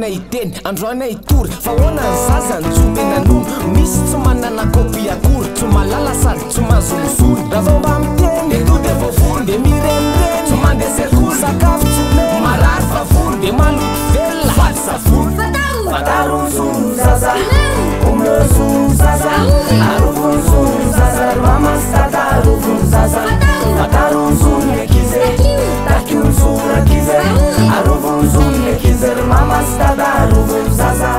androana iteny androana itory fa hoana ny zazany tsy menanono misy tsy manana kopi akory tsy malala sady tsy mazolosolo raha vao mba miteny to de voavory de mirenireny tsy mandeha sekoly sakafo tsy mety marary vavory de maloto velona fady savory fatarozony zaza omlozony zaza arovonzony zaza mamastata arovony zaza fatarozony ekize takiozurakize arovonzony ekize mamastata arovony zaza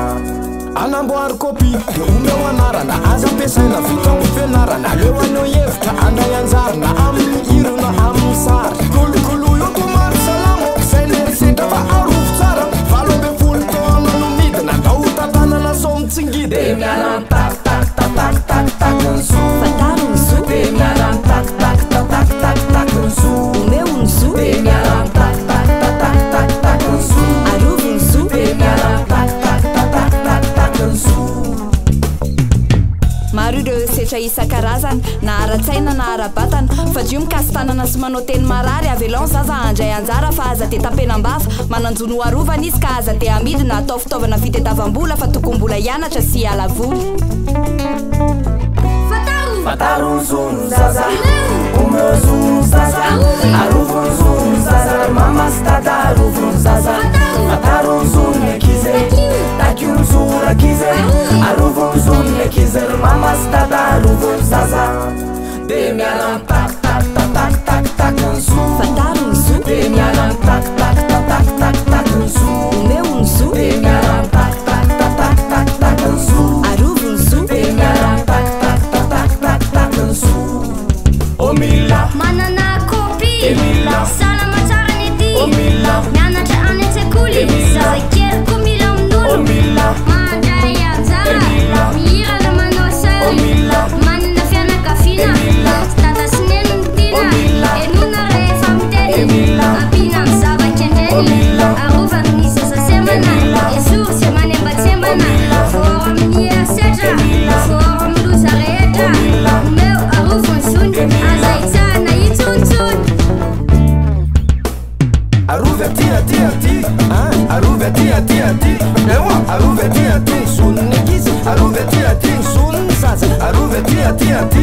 anamboary kopi de omeo anarana aza ampiasaina vitamo fianarana aleo anao hevitra andray anjarina amin'ny irona amin'ny sary kolokolo io tomary salamo zay nerisetra fa arovo tsara valo ambe folo taona no midina ndao tatanana somtsingidy de miaran tak tak tak tak tak tak nso fatarunso de miaran tak tak tak tak tak tak nso omeo nso de miaran tak tak tak tak tak tak nso arovo nso de miaran tak tak tak tak tak tak nso maro ireo setra isan-karazany na ara-tsaina na ara-batana fa dio mikasitanana sy manao teny marary avelon zaza andray anjara fa aza te tapenam-bava mananjono arovana izy ka aza te amidina atao fitaovana fitetavam-bola fa tokom-bola hianatra sy alavoly fatarozony zaza omezony zaza arovonzony zaza mamastata arovony zaza fatarozony ekize takiozurakize arovonzony ekize mamastata arovony zaza de miaran tak tak tak tak tak tak nso fatarunso de miaran tak tak tak tak tak tak nso omeo nso de miaran tak tak tak tak tak tak nso arovonso de miaran tak tak tak tak tak tak nso omila manana kopi emila salama tsara ny ty omila mianatra any an-tsekoly zazakely ko mila amin'olo omila mandray anjara mihirana manao sary omila manana fianakaviana tata sy neny mitina enona rehefa miteny ampina amin'ny zavakendreny arovany ny zazasemana esoro sy manembatsembana voro amin'ny asetra voro amin'ny loza rehetra omeo arovony zony aza itsahana itsontsony arovy aty aty aty arovy aty aty aty ewa arovy aty aty soniny ekizy arovy aty aty soniny zaza arovy aty aty aty